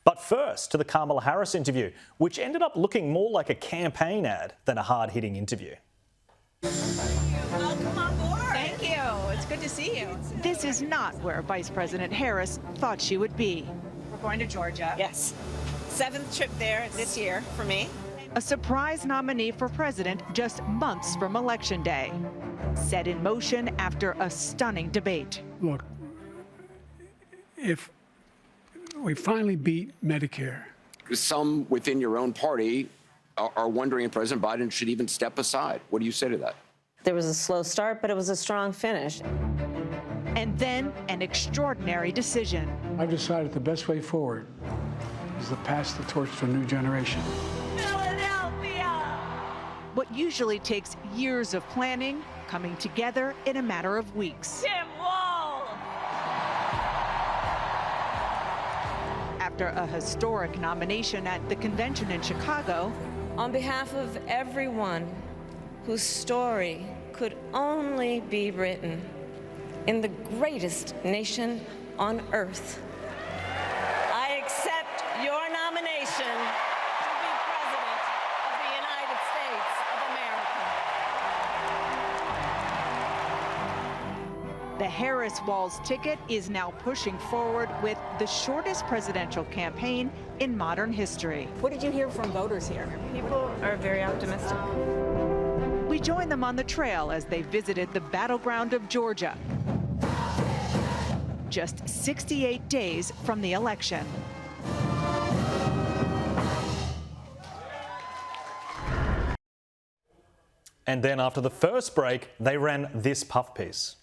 But first, to the Kamala Harris interview, which ended up looking more like a campaign ad than a hard-hitting interview. Welcome on board. Thank you. It's good to see you. This is not where Vice President Harris thought she would be. We're going to Georgia. Yes. 7th trip there this year for me. A surprise nominee for president just months from Election Day. Set in motion after a stunning debate. Look, if we finally beat Medicare. Some within your own party are wondering if President Biden should even step aside. What do you say to that? There was a slow start, but it was a strong finish. And then an extraordinary decision. I've decided the best way forward is to pass the torch to a new generation. Philadelphia! What usually takes years of planning, coming together in a matter of weeks. Tim Wall! After a historic nomination at the convention in Chicago, On behalf of everyone whose story could only be written in the greatest nation on earth, I accept your nomination to be President of the United States of America. the Harris Walls ticket is now pushing forward with the shortest presidential campaign in modern history. What did you hear from voters here? People are very optimistic. We join them on the trail as they visited the battleground of Georgia. Just 68 days from the election. And then after the first break, they ran this puff piece.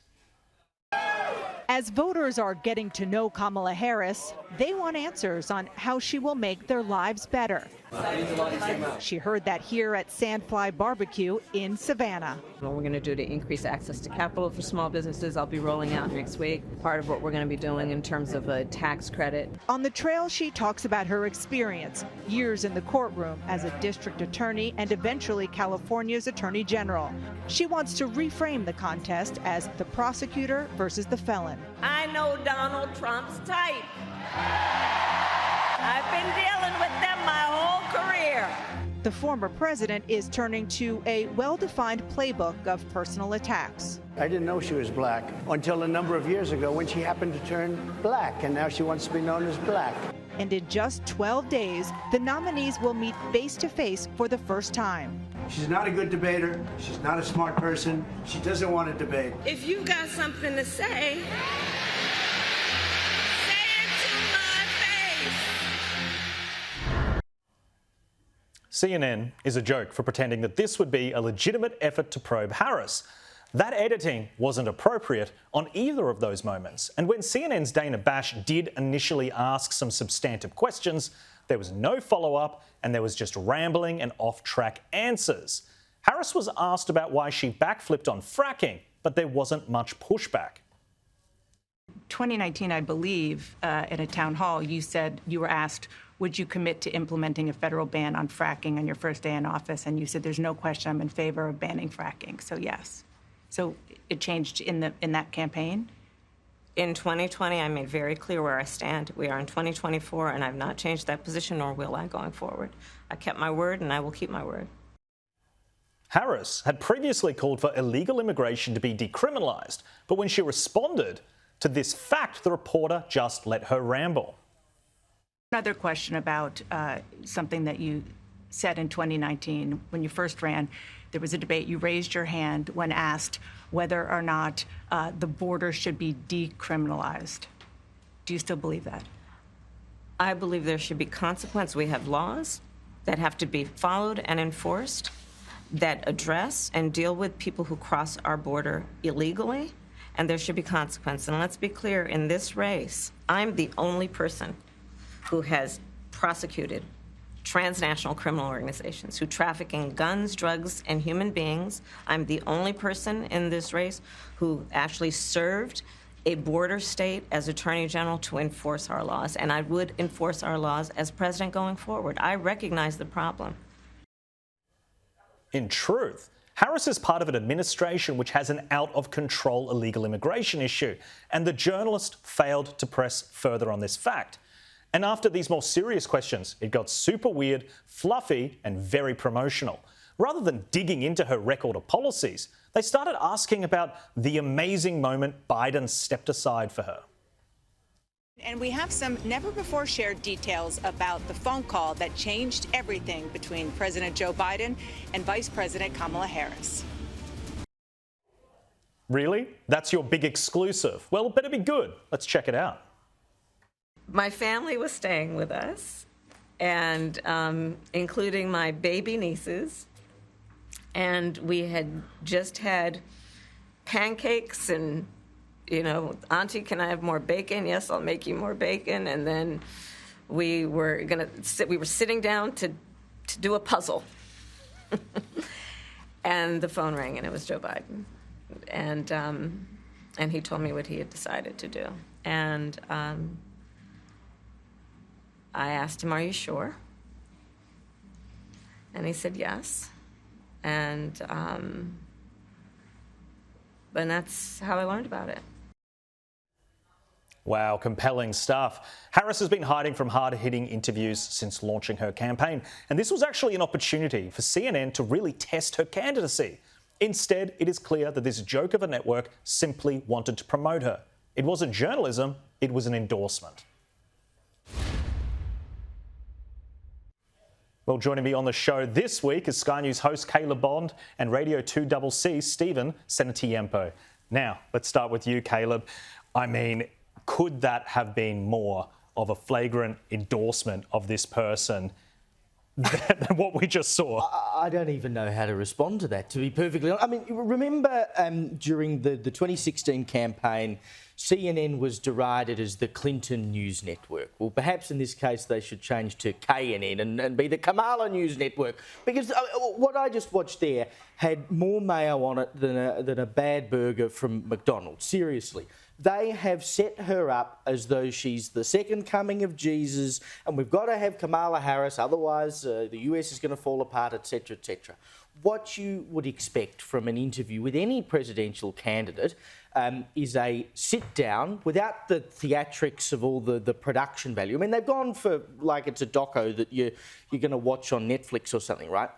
As voters are getting to know Kamala Harris, they want answers on how she will make their lives better. She heard that here at Sandfly Barbecue in Savannah. What we're going to do to increase access to capital for small businesses, I'll be rolling out next week. Part of what we're going to be doing in terms of a tax credit. On the trail, she talks about her experience, years in the courtroom as a district attorney and eventually California's attorney general. She wants to reframe the contest as the prosecutor versus the felon. I know Donald Trump's type. I've been dealing with them my whole career. The former president is turning to a well-defined playbook of personal attacks. I didn't know she was black until a number of years ago when she happened to turn black, and now she wants to be known as black. And in just 12 days, the nominees will meet face-to-face for the first time. She's not a good debater. She's not a smart person. She doesn't want to debate. If you got something to say, say it to my face. CNN is a joke for pretending that this would be a legitimate effort to probe Harris. That editing wasn't appropriate on either of those moments. And when CNN's Dana Bash did initially ask some substantive questions, there was no follow-up and there was just rambling and off-track answers. Harris was asked about why she backflipped on fracking, but there wasn't much pushback. 2019, I believe, at a town hall, you said you were asked, would you commit to implementing a federal ban on fracking on your first day in office? And you said, there's no question I'm in favor of banning fracking. So yes. So it changed in that campaign? In 2020, I made very clear where I stand. We are in 2024, and I've not changed that position, nor will I going forward. I kept my word, and I will keep my word. Harris had previously called for illegal immigration to be decriminalised, but when she responded to this fact, the reporter just let her ramble. Another question about something that you said in 2019 when you first ran. There was a debate. You raised your hand when asked whether or not the border should be decriminalized. Do you still believe that? I believe there should be consequence. We have laws that have to be followed and enforced that address and deal with people who cross our border illegally, and there should be consequence. And let's be clear, in this race, I'm the only person who has prosecuted transnational criminal organizations who traffic in guns, drugs, and human beings. I'm the only person in this race who actually served a border state as Attorney General to enforce our laws, and I would enforce our laws as president going forward. I recognize the problem. In truth, Harris is part of an administration which has an out-of-control illegal immigration issue, and the journalist failed to press further on this fact. And after these more serious questions, it got super weird, fluffy, and very promotional. Rather than digging into her record of policies, they started asking about the amazing moment Biden stepped aside for her. And we have some never-before-shared details about the phone call that changed everything between President Joe Biden and Vice President Kamala Harris. Really? That's your big exclusive? Well, it better be good. Let's check it out. My family was staying with us, and including my baby nieces. And we had just had pancakes and, you know, Auntie, can I have more bacon? Yes, I'll make you more bacon. And then we were sitting down to do a puzzle. And the phone rang, and it was Joe Biden. And he told me what he had decided to do. And I asked him, "Are you sure?" And he said yes. And that's how I learned about it. Wow, compelling stuff. Harris has been hiding from hard-hitting interviews since launching her campaign, and this was actually an opportunity for CNN to really test her candidacy. Instead, it is clear that this joke of a network simply wanted to promote her. It wasn't journalism, it was an endorsement. Well, joining me on the show this week is Sky News host Caleb Bond and Radio 2CC Stephen Senatiempo. Now, let's start with you, Caleb. I mean, could that have been more of a flagrant endorsement of this person than what we just saw? I don't even know how to respond to that, to be perfectly honest. I mean, remember during the 2016 campaign, CNN was derided as the Clinton News Network. Well, perhaps in this case they should change to KNN and be the Kamala News Network, because what I just watched there had more mayo on it than a bad burger from McDonald's. Seriously. They have set her up as though she's the second coming of Jesus, and we've got to have Kamala Harris, otherwise the US is going to fall apart, etc., etc. What you would expect from an interview with any presidential candidate is a sit-down without the theatrics of all the production value. I mean, they've gone for like it's a doco that you're going to watch on Netflix or something, right?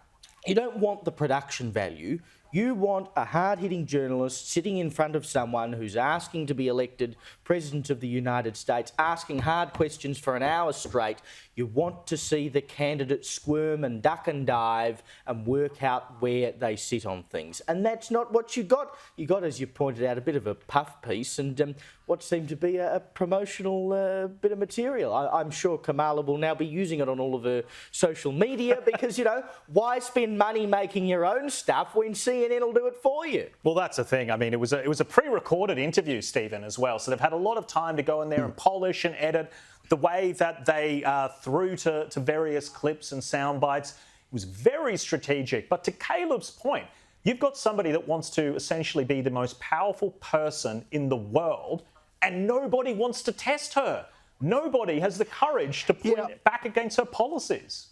You don't want the production value. You want a hard-hitting journalist sitting in front of someone who's asking to be elected President of the United States, asking hard questions for an hour straight. You want to see the candidate squirm and duck and dive and work out where they sit on things. And that's not what you got. You got, as you pointed out, a bit of a puff piece and what seemed to be a promotional bit of material. I'm sure Kamala will now be using it on all of her social media because, you know, why spend money making your own stuff when CNN will do it for you? Well, that's the thing. I mean, it was a pre-recorded interview, Stephen, as well. So they've had a lot of time to go in there and polish and edit. The way that they threw to various clips and sound bites was very strategic. But to Caleb's point, you've got somebody that wants to essentially be the most powerful person in the world, and nobody wants to test her. Nobody has the courage to point it back against her policies.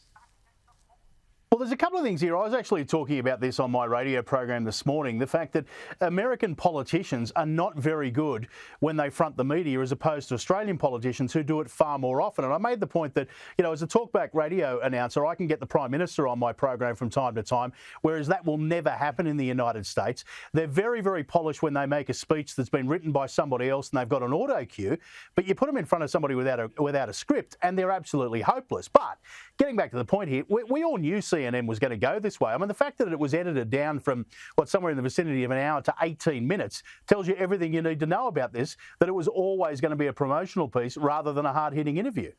Well, there's a couple of things here. I was actually talking about this on my radio program this morning, the fact that American politicians are not very good when they front the media as opposed to Australian politicians who do it far more often. And I made the point that, you know, as a talkback radio announcer, I can get the Prime Minister on my program from time to time, whereas that will never happen in the United States. They're very, very polished when they make a speech that's been written by somebody else and they've got an auto cue, but you put them in front of somebody without a script and they're absolutely hopeless. But getting back to the point here, we all knew CNN was going to go this way. I mean, the fact that it was edited down from, somewhere in the vicinity of an hour to 18 minutes tells you everything you need to know about this, that it was always going to be a promotional piece rather than a hard-hitting interview.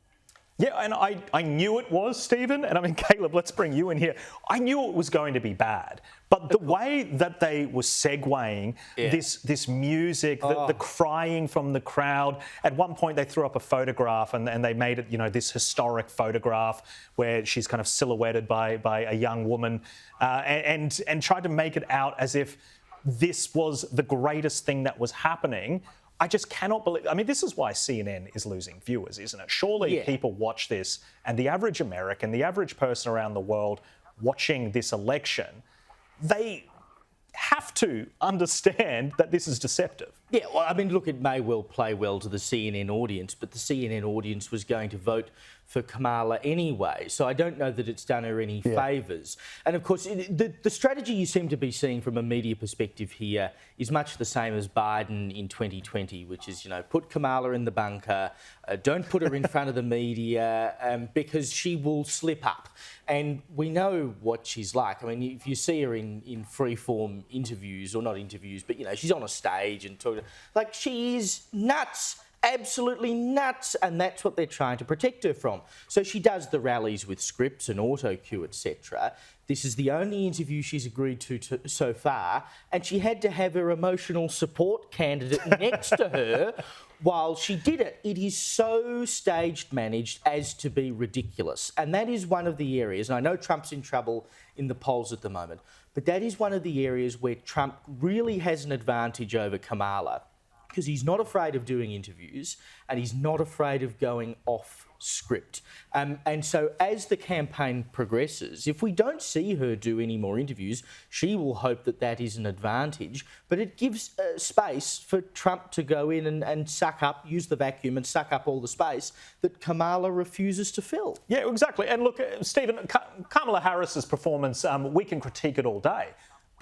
Yeah, and I knew it was, Stephen. And I mean, Caleb, let's bring you in here. I knew it was going to be bad. But the way that they were segueing this music, the crying from the crowd, at one point they threw up a photograph and they made it, you know, this historic photograph where she's kind of silhouetted by a young woman and tried to make it out as if this was the greatest thing that was happening. I just cannot believe... I mean, this is why CNN is losing viewers, isn't it? Surely people watch this, and the average American, the average person around the world watching this election, they have to understand that this is deceptive. Yeah, well, I mean, look, it may well play well to the CNN audience, but the CNN audience was going to vote for Kamala anyway, so I don't know that it's done her any favours. And of course, the strategy you seem to be seeing from a media perspective here is much the same as Biden in 2020, which is, put Kamala in the bunker, don't put her in front of the media because she will slip up. And we know what she's like. I mean, if you see her in free-form interviews, or not interviews, but, she's on a stage and talking, like, she is nuts. Absolutely nuts, and that's what they're trying to protect her from. So she does the rallies with scripts and auto cue, etc. This is the only interview she's agreed to so far, and she had to have her emotional support candidate next to her while she did it. It is so staged managed as to be ridiculous, and that is one of the areas, and I know Trump's in trouble in the polls at the moment, but that is one of the areas where Trump really has an advantage over Kamala, because he's not afraid of doing interviews and he's not afraid of going off script. And so as the campaign progresses, if we don't see her do any more interviews, she will hope that that is an advantage, but it gives space for Trump to go in and suck up, use the vacuum and suck up all the space that Kamala refuses to fill. Yeah, exactly. And look, Stephen, Kamala Harris's performance, we can critique it all day,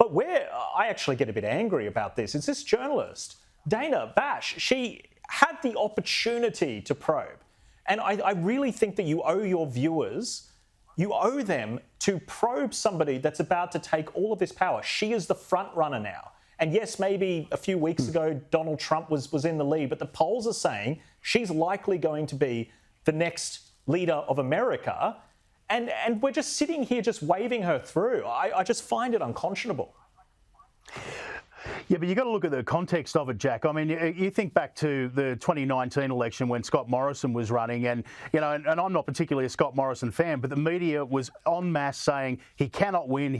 but where I actually get a bit angry about this is this journalist, Dana Bash. She had the opportunity to probe. And I really think that you owe your viewers, you owe them to probe somebody that's about to take all of this power. She is the front runner now. And yes, maybe a few weeks ago, Donald Trump was in the lead, but the polls are saying she's likely going to be the next leader of America. And we're just sitting here just waving her through. I just find it unconscionable. Yeah, but you've got to look at the context of it, Jack. I mean, you think back to the 2019 election when Scott Morrison was running, and, and I'm not particularly a Scott Morrison fan, but the media was en masse saying he cannot win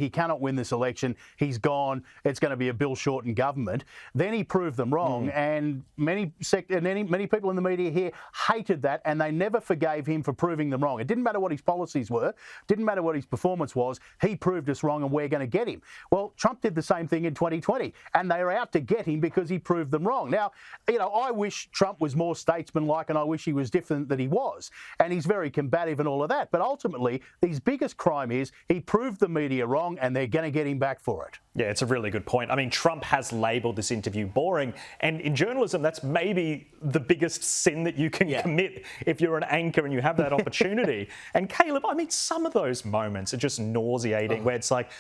this election, he's gone, it's going to be a Bill Shorten government. Then he proved them wrong, and many people in the media here hated that, and they never forgave him for proving them wrong. It didn't matter what his policies were, didn't matter what his performance was, he proved us wrong and we're going to get him. Well, Trump did the same thing in 2020, and they are out to get him because he proved them wrong. Now, I wish Trump was more statesmanlike and I wish he was different than he was. And he's very combative and all of that. But ultimately, his biggest crime is he proved the media wrong and they're going to get him back for it. Yeah, it's a really good point. I mean, Trump has labelled this interview boring. And in journalism, that's maybe the biggest sin that you can commit if you're an anchor and you have that opportunity. And Caleb, I mean, some of those moments are just nauseating where it's like,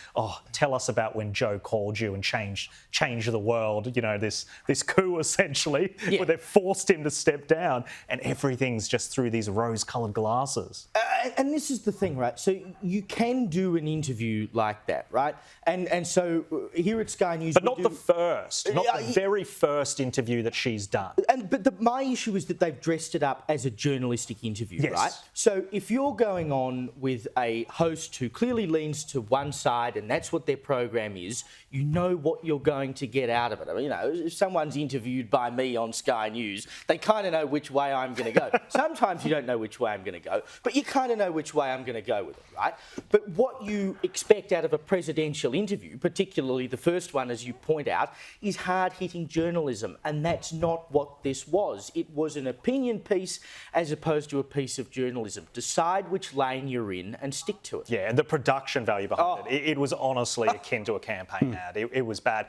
tell us about when Joe called you and changed the world, this coup essentially, where they've forced him to step down and everything's just through these rose-coloured glasses. And this is the thing, right? So you can do an interview like that, right? And so here at Sky News... But not the first, not the very first interview that she's done. But my issue is that they've dressed it up as a journalistic interview, right? So if you're going on with a host who clearly leans to one side and that's what their program is, you know what you're going to get out of it. I mean, if someone's interviewed by me on Sky News, they kind of know which way I'm going to go. Sometimes you don't know which way I'm going to go, but you kind of know which way I'm going to go with it, right? But what you expect out of a presidential interview, particularly the first one, as you point out, is hard-hitting journalism, and that's not what this was. It was an opinion piece as opposed to a piece of journalism. Decide which lane you're in and stick to it. Yeah, and the production value behind it was honestly akin to a campaign ad. It was bad.